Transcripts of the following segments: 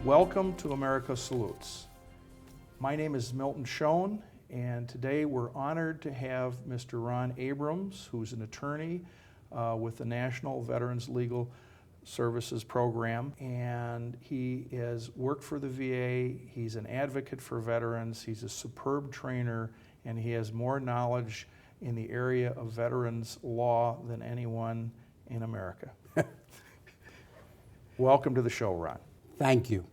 Welcome to America Salutes. My name is Milton Schoen, and today we're honored to have Mr. Ron Abrams, who's an attorney with the National Veterans Legal Services Program, and he has worked for the VA. He's an advocate for veterans. He's a superb trainer, and he has more knowledge in the area of veterans law than anyone in America. Welcome to the show, Ron. Thank you.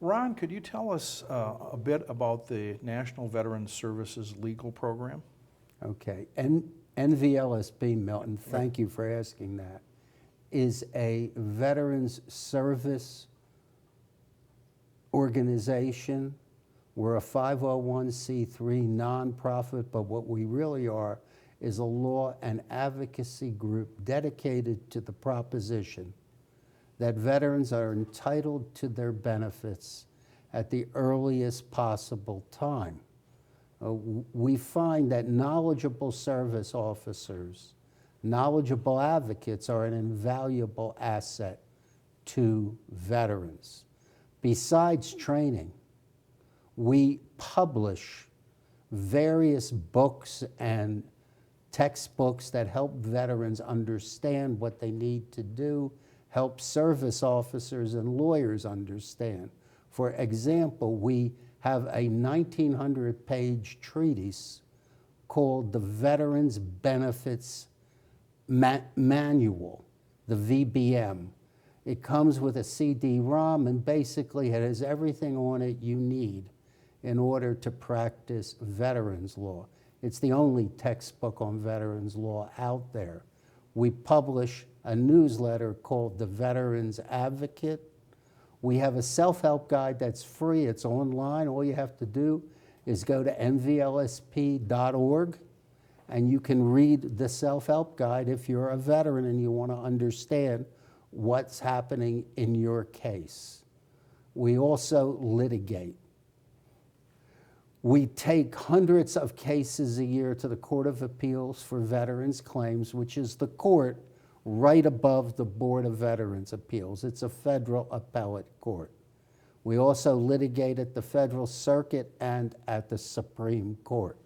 Ron, could you tell us a bit about the National Veterans Services Legal Program? Okay, NVLSP, Milton, thank you for asking that, is a veterans service organization. We're a 501c3 nonprofit, but what we really are is a law and advocacy group dedicated to the proposition that veterans are entitled to their benefits at the earliest possible time. We find that knowledgeable service officers, knowledgeable advocates are an invaluable asset to veterans. Besides training, we publish various books and textbooks that help veterans understand what they need to do, help service officers and lawyers understand. For example, we have a 1,900-page treatise called the Veterans Benefits Manual, the VBM. It comes with a CD-ROM, and basically it has everything on it you need in order to practice veterans law. It's the only textbook on veterans law out there. We publish a newsletter called The Veterans Advocate. We have a self-help guide that's free. It's online. All you have to do is go to nvlsp.org, and you can read the self-help guide if you're a veteran and you want to understand what's happening in your case. We also litigate. We take hundreds of cases a year to the Court of Appeals for Veterans Claims, which is the court right above the Board of Veterans Appeals. It's a federal appellate court. We also litigate at the Federal Circuit and at the Supreme Court.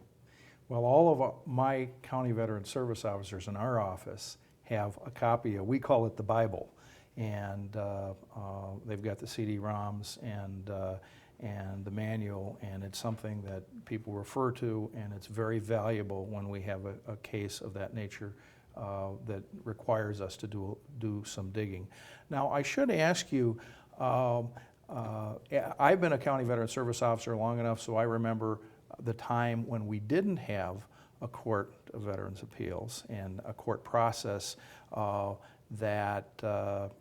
Well, all of my county veteran service officers in our office have a copy of, we call it the Bible, and they've got the CD-ROMs and the manual, and it's something that people refer to, and it's very valuable when we have a case of that nature that requires us to do some digging. Now, I should ask you, I've been a county veteran service officer long enough so I remember the time when we didn't have a court of veterans appeals and a court process that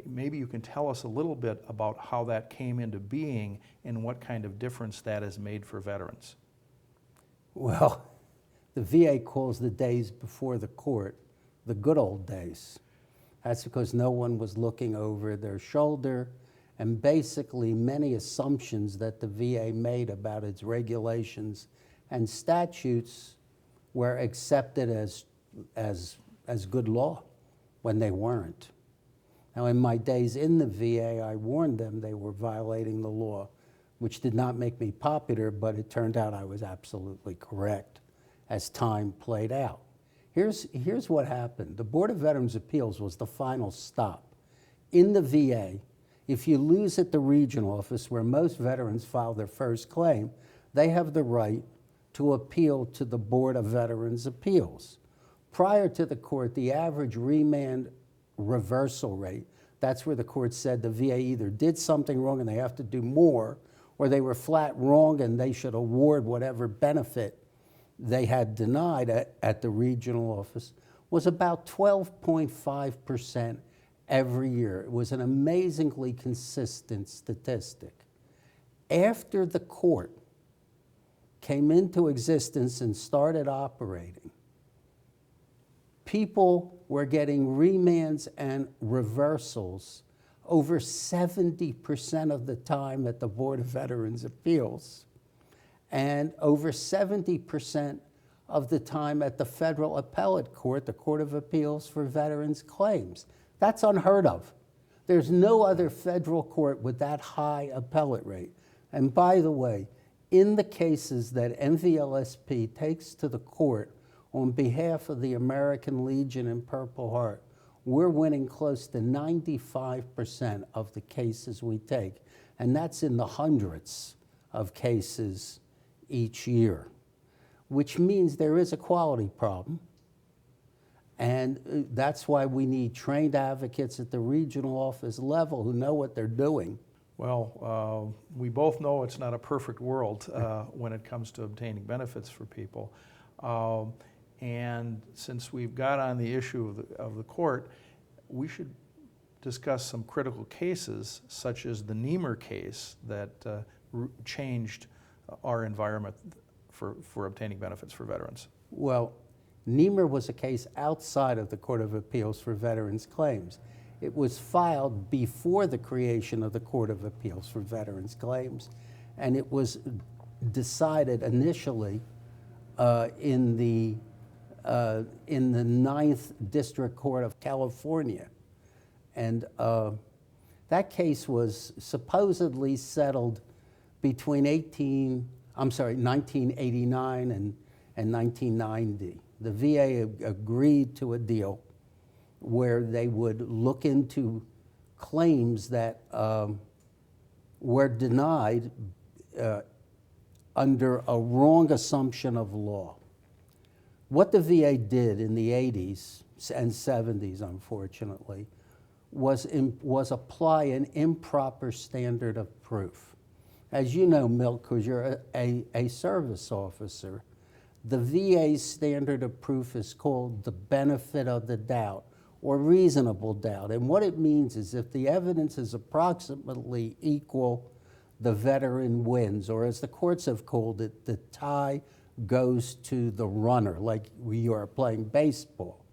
maybe you can tell us a little bit about how that came into being and what kind of difference that has made for veterans. Well, the VA calls the days before the court the good old days. That's because no one was looking over their shoulder, and basically many assumptions that the VA made about its regulations and statutes were accepted as good law when they weren't. Now, in my days in the VA, I warned them they were violating the law, which did not make me popular, but it turned out I was absolutely correct as time played out. Here's what happened. The Board of Veterans Appeals was the final stop. In the VA, if you lose at the regional office where most veterans file their first claim, they have the right to appeal to the Board of Veterans Appeals. Prior to the court, the average remand reversal rate, that's where the court said the VA either did something wrong and they have to do more, or they were flat wrong and they should award whatever benefit they had denied at the regional office, was about 12.5% every year. It was an amazingly consistent statistic. After the court came into existence and started operating, people were getting remands and reversals over 70% of the time at the Board of Veterans Appeals, and over 70% of the time at the Federal Appellate Court, the Court of Appeals for Veterans Claims. That's unheard of. There's no other federal court with that high appellate rate. And by the way, in the cases that MVLSP takes to the court on behalf of the American Legion and Purple Heart, we're winning close to 95% of the cases we take. And that's in the hundreds of cases each year, which means there is a quality problem. And that's why we need trained advocates at the regional office level who know what they're doing. Well, we both know it's not a perfect world when it comes to obtaining benefits for people. And since we've got on the issue of the court, we should discuss some critical cases, such as the Niemer case that changed our environment for obtaining benefits for veterans. Well, Niemer was a case outside of the Court of Appeals for Veterans Claims. It was filed before the creation of the Court of Appeals for Veterans Claims, and it was decided initially in the Ninth District Court of California. And that case was supposedly settled between 1989 and 1990. The VA agreed to a deal where they would look into claims that were denied under a wrong assumption of law. What the VA did in the 80s and 70s, unfortunately, was apply an improper standard of proof. As you know, Milt, because you're a service officer, the VA's standard of proof is called the benefit of the doubt or reasonable doubt. And what it means is if the evidence is approximately equal, the veteran wins, or as the courts have called it, the tie goes to the runner, like we are playing baseball.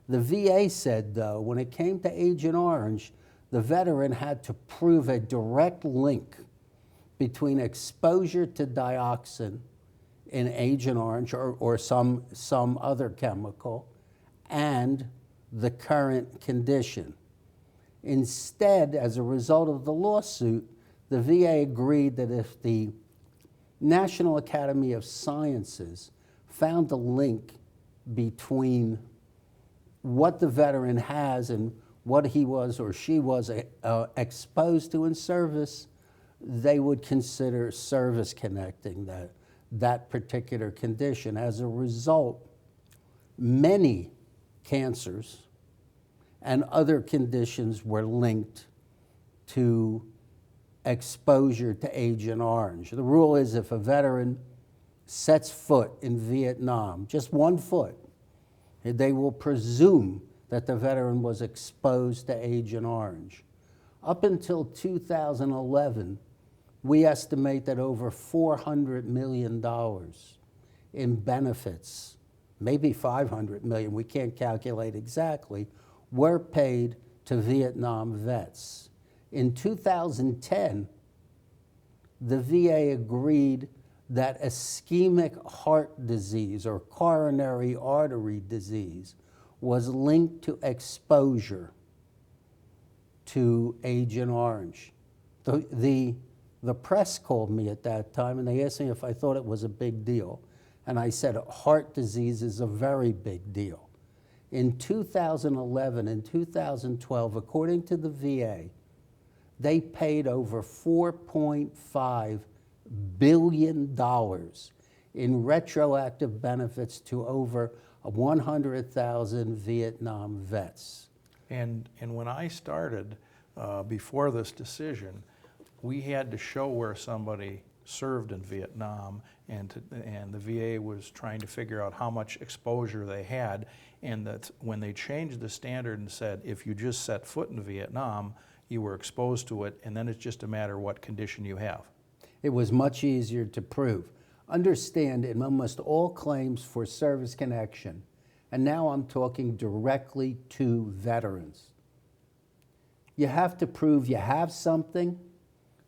The VA said, though, when it came to Agent Orange, the veteran had to prove a direct link between exposure to dioxin in Agent Orange or some other chemical and the current condition. Instead, as a result of the lawsuit, the VA agreed that if the National Academy of Sciences found a link between what the veteran has and what he was or she was exposed to in service, they would consider service connecting that particular condition. As a result, many cancers and other conditions were linked to exposure to Agent Orange. The rule is if a veteran sets foot in Vietnam, just one foot, they will presume that the veteran was exposed to Agent Orange. Up until 2011, we estimate that over $400 million in benefits, maybe $500 million, we can't calculate exactly, were paid to Vietnam vets. In 2010, the VA agreed that ischemic heart disease or coronary artery disease was linked to exposure to Agent Orange. The press called me at that time and they asked me if I thought it was a big deal. And I said, heart disease is a very big deal. In 2011 and 2012, according to the VA, they paid over $4.5 billion in retroactive benefits to over 100,000 Vietnam vets. And when I started, before this decision, we had to show where somebody served in Vietnam, and the VA was trying to figure out how much exposure they had, and that when they changed the standard and said if you just set foot in Vietnam, you were exposed to it, and then it's just a matter of what condition you have. It was much easier to prove. Understand, in almost all claims for service connection, and now I'm talking directly to veterans, you have to prove you have something,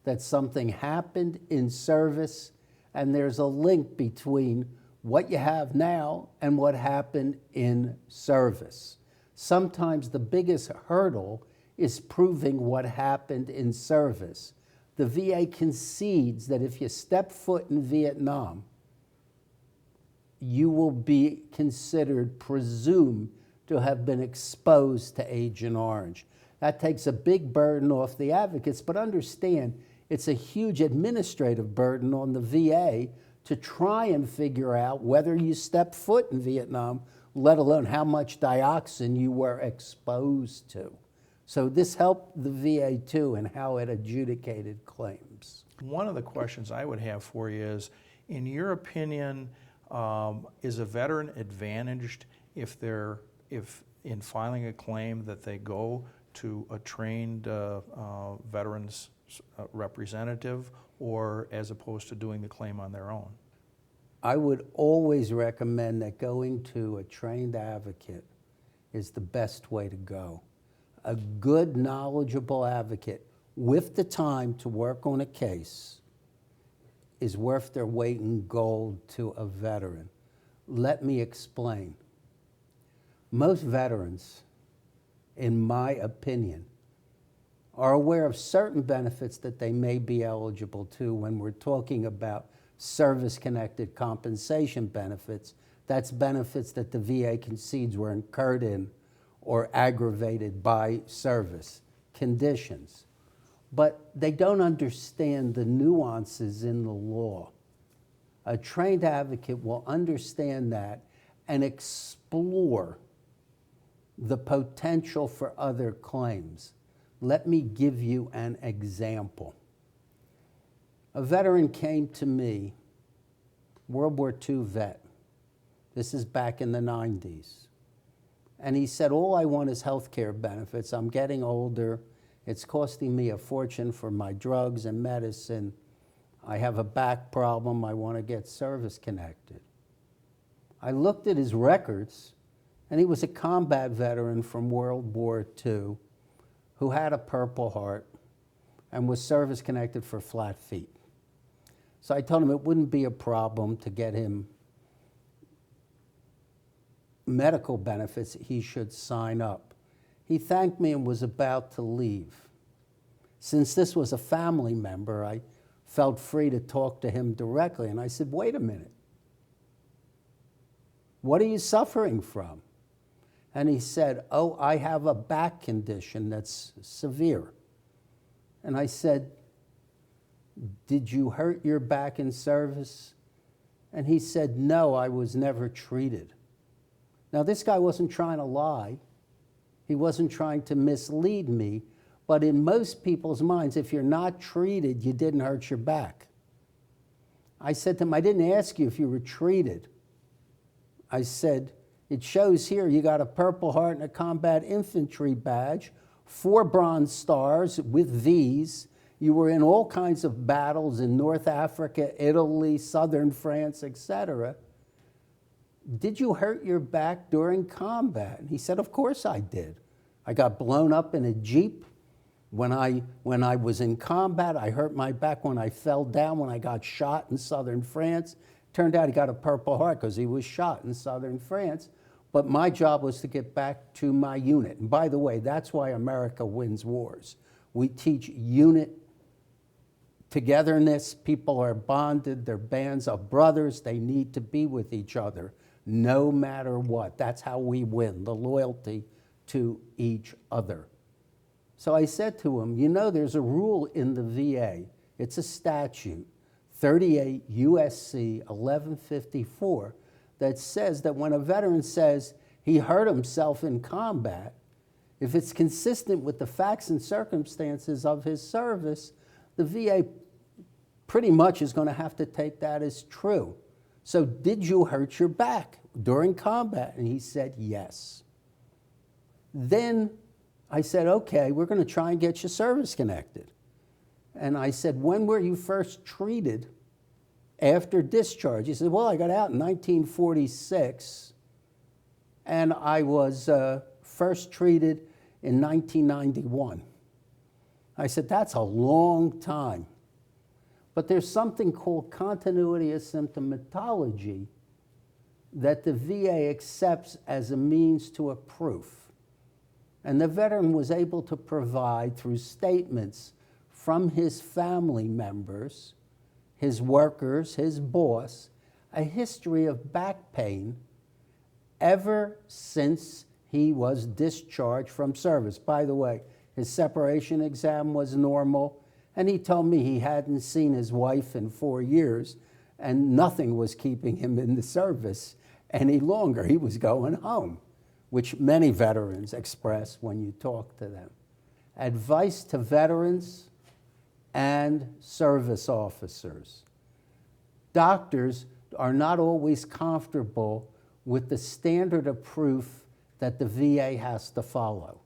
that something happened in service, and there's a link between what you have now and what happened in service. Sometimes the biggest hurdle is proving what happened in service. The VA concedes that if you step foot in Vietnam, you will be considered presumed to have been exposed to Agent Orange. That takes a big burden off the advocates, but understand it's a huge administrative burden on the VA to try and figure out whether you stepped foot in Vietnam, let alone how much dioxin you were exposed to. So this helped the VA too in how it adjudicated claims. One of the questions I would have for you is, in your opinion, is a veteran advantaged if in filing a claim that they go to a trained veterans representative, or as opposed to doing the claim on their own? I would always recommend that going to a trained advocate is the best way to go. A good, knowledgeable advocate with the time to work on a case is worth their weight in gold to a veteran. Let me explain. Most veterans, in my opinion, are aware of certain benefits that they may be eligible to when we're talking about service-connected compensation benefits. That's benefits that the VA concedes were incurred in or aggravated by service conditions. But they don't understand the nuances in the law. A trained advocate will understand that and explore the potential for other claims. Let me give you an example. A veteran came to me, World War II vet. This is back in the 90s. And he said, all I want is health care benefits. I'm getting older. It's costing me a fortune for my drugs and medicine. I have a back problem. I want to get service connected. I looked at his records, and he was a combat veteran from World War II who had a Purple Heart and was service connected for flat feet. So I told him it wouldn't be a problem to get him medical benefits. He should sign up. He thanked me and was about to leave. Since this was a family member, I felt free to talk to him directly. And I said, wait a minute. What are you suffering from? And he said, oh, I have a back condition that's severe. And I said, did you hurt your back in service? And he said, no, I was never treated. Now, this guy wasn't trying to lie. He wasn't trying to mislead me. But in most people's minds, if you're not treated, you didn't hurt your back. I said to him, I didn't ask you if you were treated. I said, it shows here you got a Purple Heart and a combat infantry badge, 4 Bronze Stars with V's. You were in all kinds of battles in North Africa, Italy, southern France, etc. Did you hurt your back during combat? And he said, of course I did. I got blown up in a Jeep. When I was in combat, I hurt my back when I fell down, when I got shot in southern France. Turned out he got a Purple Heart because he was shot in southern France. But my job was to get back to my unit. And by the way, that's why America wins wars. We teach unit togetherness. People are bonded. They're bands of brothers. They need to be with each other no matter what. That's how we win, the loyalty to each other. So I said to him, you know, there's a rule in the VA. It's a statute, 38 U.S.C. 1154, that says that when a veteran says he hurt himself in combat, if it's consistent with the facts and circumstances of his service, the VA pretty much is going to have to take that as true. So did you hurt your back during combat? And he said, yes. Then I said, okay, we're going to try and get you service connected. And I said, when were you first treated after discharge? He said, well, I got out in 1946, and I was first treated in 1991. I said, that's a long time. But there's something called continuity of symptomatology that the VA accepts as a means to a proof. And the veteran was able to provide, through statements from his family members, his workers, his boss, a history of back pain ever since he was discharged from service. By the way, his separation exam was normal, and he told me he hadn't seen his wife in 4 years, and nothing was keeping him in the service any longer. He was going home, which many veterans express when you talk to them. Advice to veterans and service officers. Doctors are not always comfortable with the standard of proof that the VA has to follow.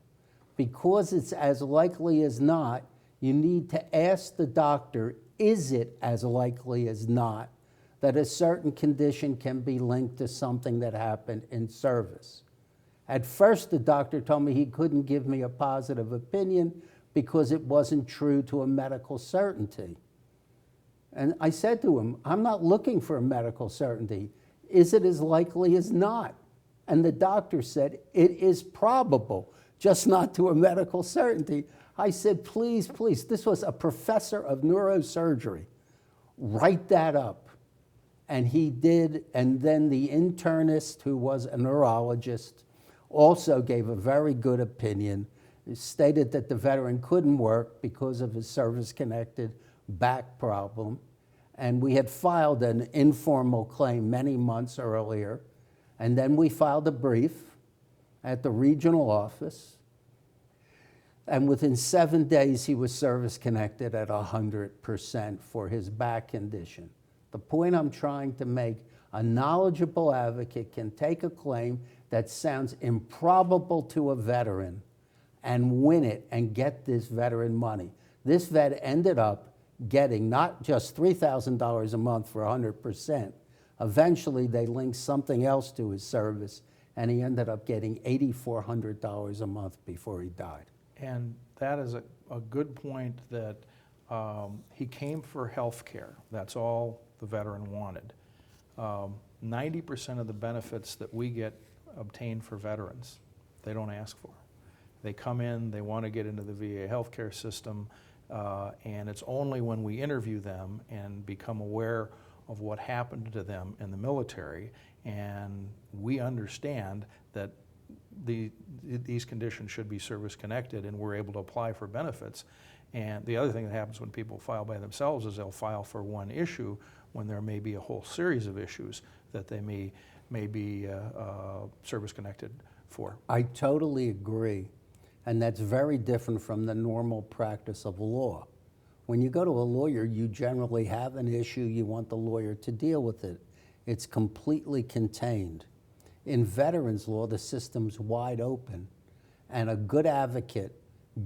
Because it's as likely as not, you need to ask the doctor, is it as likely as not that a certain condition can be linked to something that happened in service? At first, the doctor told me he couldn't give me a positive opinion because it wasn't true to a medical certainty. And I said to him, I'm not looking for a medical certainty. Is it as likely as not? And the doctor said, it is probable, just not to a medical certainty. I said, please, please, this was a professor of neurosurgery. Write that up. And he did, and then the internist, who was a neurologist, also gave a very good opinion. He stated that the veteran couldn't work because of his service-connected back problem. And we had filed an informal claim many months earlier. And then we filed a brief at the regional office. And within 7 days, he was service-connected at 100% for his back condition. The point I'm trying to make, a knowledgeable advocate can take a claim that sounds improbable to a veteran and win it and get this veteran money. This vet ended up getting not just $3,000 a month for 100%. Eventually, they linked something else to his service, and he ended up getting $8,400 a month before he died. And that is a good point, that he came for health care. That's all the veteran wanted. 90% of the benefits that we get obtained for veterans, they don't ask for. They come in, they want to get into the VA healthcare system, and it's only when we interview them and become aware of what happened to them in the military, and we understand that these conditions should be service-connected, and we're able to apply for benefits. And the other thing that happens when people file by themselves is they'll file for one issue when there may be a whole series of issues that they may be service-connected for. I totally agree, and that's very different from the normal practice of law. When you go to a lawyer, you generally have an issue, you want the lawyer to deal with it. It's completely contained. In veterans law, the system's wide open, and a good advocate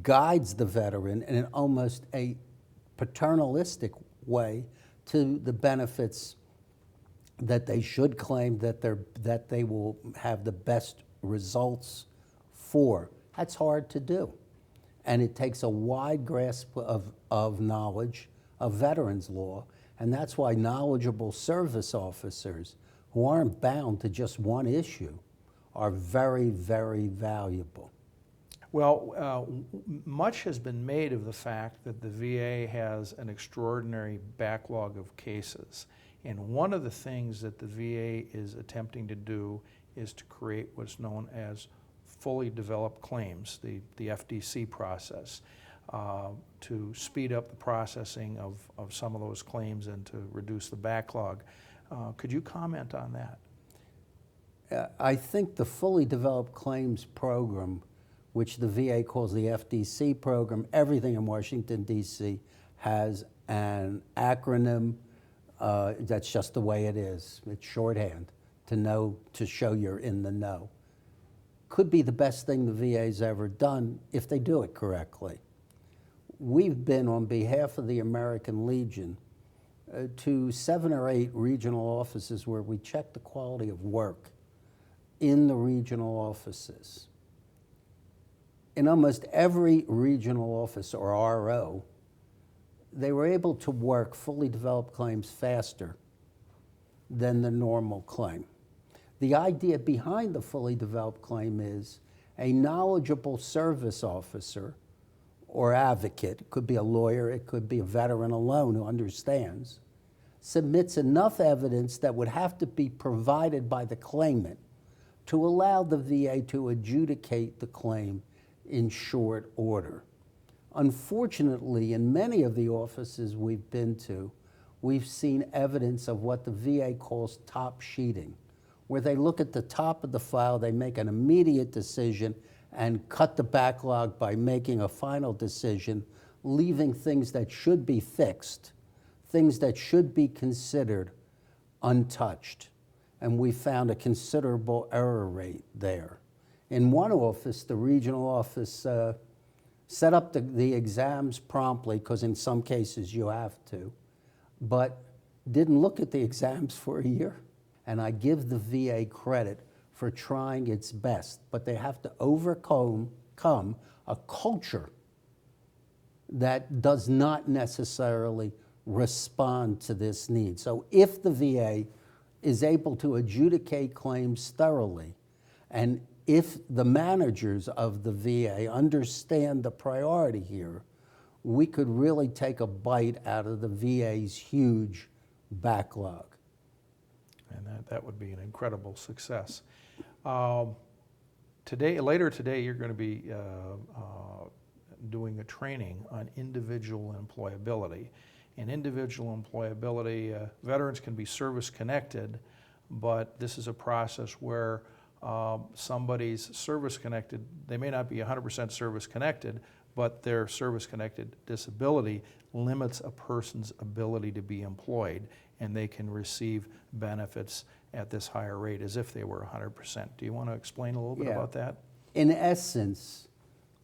guides the veteran in almost a paternalistic way to the benefits that they should claim, that they will have the best results for. That's hard to do. And it takes a wide grasp of knowledge of veterans law, and that's why knowledgeable service officers who aren't bound to just one issue are very, very valuable. Well, much has been made of the fact that the VA has an extraordinary backlog of cases. And one of the things that the VA is attempting to do is to create what's known as fully developed claims, the FDC process, to speed up the processing of some of those claims and to reduce the backlog. Could you comment on that? I think the fully developed claims program, which the VA calls the FDC program, everything in Washington, D.C. has an acronym. That's just the way it is. It's shorthand to show you're in the know. Could be the best thing the VA's ever done if they do it correctly. We've been, on behalf of the American Legion, to 7 or 8 regional offices where we check the quality of work in the regional offices. In almost every regional office or RO, they were able to work fully developed claims faster than the normal claim. The idea behind the fully developed claim is a knowledgeable service officer or advocate, it could be a lawyer, it could be a veteran alone who understands, submits enough evidence that would have to be provided by the claimant to allow the VA to adjudicate the claim in short order. Unfortunately, in many of the offices we've been to, we've seen evidence of what the VA calls top sheeting, where they look at the top of the file, they make an immediate decision and cut the backlog by making a final decision, leaving things that should be fixed, things that should be considered, untouched. And we found a considerable error rate there. In one office, the regional office set up the exams promptly, because in some cases you have to, but didn't look at the exams for a year. And I give the VA credit for trying its best, but they have to overcome a culture that does not necessarily respond to this need. So if the VA is able to adjudicate claims thoroughly, and if the managers of the VA understand the priority here, we could really take a bite out of the VA's huge backlog. And that would be an incredible success. Later today, you're going to be doing a training on individual employability. In individual employability, veterans can be service-connected, but this is a process where somebody's service-connected, they may not be 100% service-connected, but their service-connected disability limits a person's ability to be employed, and they can receive benefits at this higher rate as if they were 100%. Do you want to explain a little bit about that? In essence,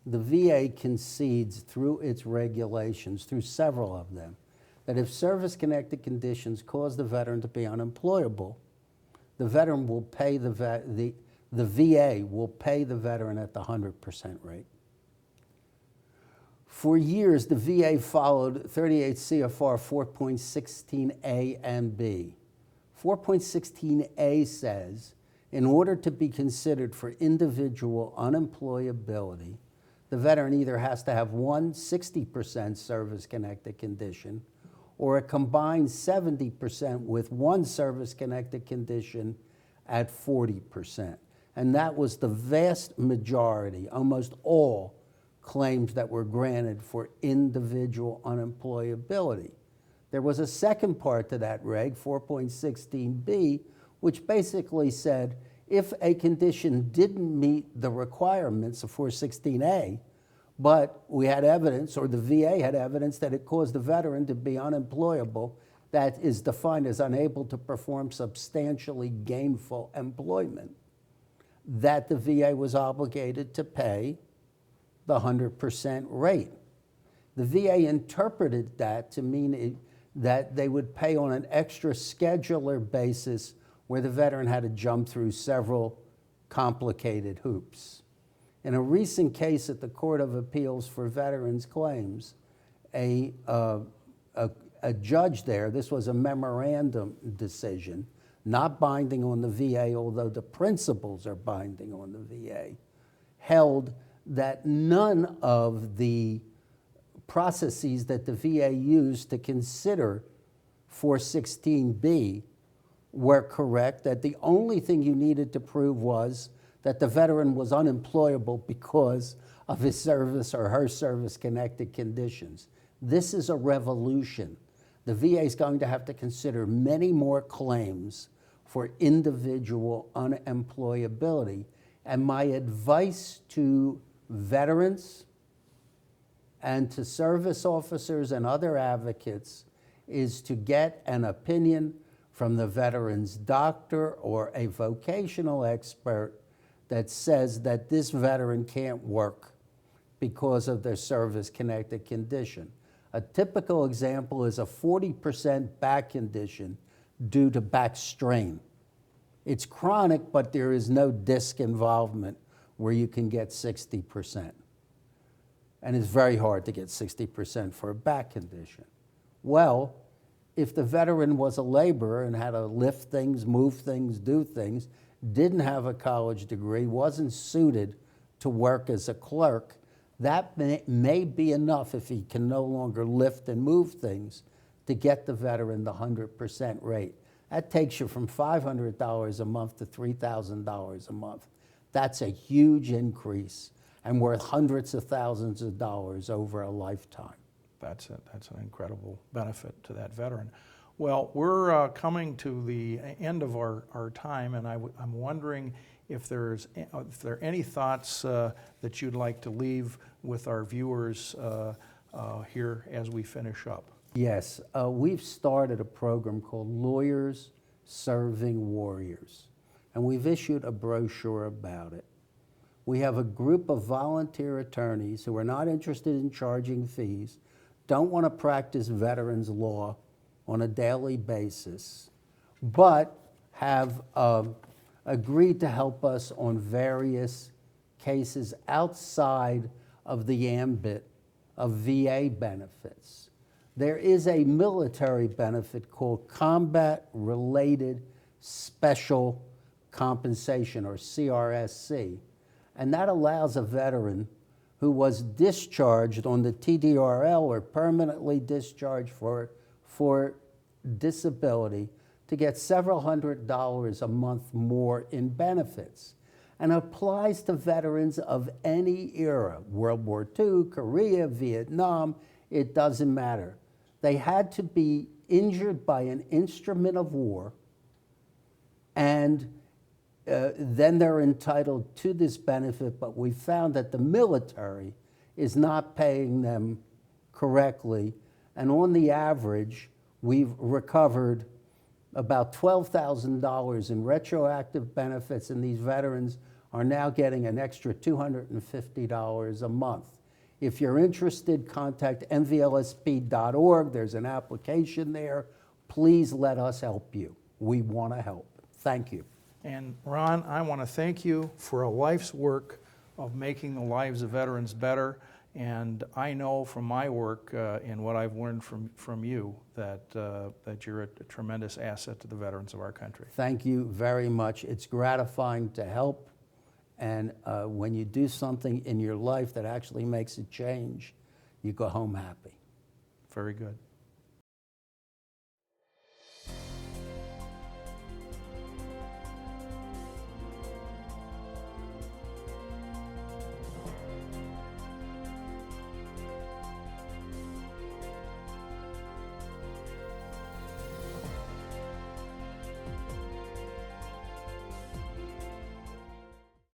the VA concedes through its regulations, through several of them, that if service-connected conditions cause the veteran to be unemployable, the veteran will pay the VA will pay the veteran at the 100% rate. For years, the VA followed 38 CFR 4.16a and b. 4.16a says, in order to be considered for individual unemployability, the veteran either has to have one 60% service-connected condition or a combined 70% with one service-connected condition at 40%. And that was the vast majority, almost all claims that were granted for individual unemployability. There was a second part to that reg, 4.16b, which basically said if a condition didn't meet the requirements of 416a, but we had evidence, or the VA had evidence, that it caused the veteran to be unemployable, that is defined as unable to perform substantially gainful employment, that the VA was obligated to pay the 100% rate. The VA interpreted that to mean that they would pay on an extra scheduler basis where the veteran had to jump through several complicated hoops. In a recent case at the Court of Appeals for Veterans Claims, a judge there, this was a memorandum decision, not binding on the VA, although the principles are binding on the VA, held that none of the processes that the VA used to consider 416b were correct, that the only thing you needed to prove was that the veteran was unemployable because of his service or her service-connected conditions. This is a revolution. The VA is going to have to consider many more claims for individual unemployability. And my advice to veterans and to service officers and other advocates is to get an opinion from the veteran's doctor or a vocational expert that says that this veteran can't work because of their service-connected condition. A typical example is a 40% back condition due to back strain. It's chronic, but there is no disc involvement where you can get 60%. And it's very hard to get 60% for a back condition. Well, if the veteran was a laborer and had to lift things, move things, do things, didn't have a college degree, wasn't suited to work as a clerk, that may be enough if he can no longer lift and move things to get the veteran the 100% rate. That takes you from $500 a month to $3,000 a month. That's a huge increase and worth hundreds of thousands of dollars over a lifetime. That's an incredible benefit to that veteran. Well, we're coming to the end of our time, and I'm wondering if there are any thoughts that you'd like to leave with our viewers here as we finish up. Yes, we've started a program called Lawyers Serving Warriors, and we've issued a brochure about it. We have a group of volunteer attorneys who are not interested in charging fees, don't want to practice veterans law on a daily basis, but have agreed to help us on various cases outside of the ambit of VA benefits. There is a military benefit called Combat-Related Special Compensation, or CRSC, and that allows a veteran who was discharged on the TDRL or permanently discharged for disability to get several $100s a month more in benefits, and applies to veterans of any era, World War II, Korea, Vietnam, it doesn't matter. They had to be injured by an instrument of war, and then they're entitled to this benefit, but we found that the military is not paying them correctly, and on the average, we've recovered about $12,000 in retroactive benefits, and these veterans are now getting an extra $250 a month. If you're interested, contact mvlsp.org. There's an application there. Please let us help you. We want to help. Thank you. And Ron, I want to thank you for a life's work of making the lives of veterans better. And I know from my work and what I've learned from you that you're a tremendous asset to the veterans of our country. Thank you very much. It's gratifying to help. And when you do something in your life that actually makes a change, you go home happy. Very good.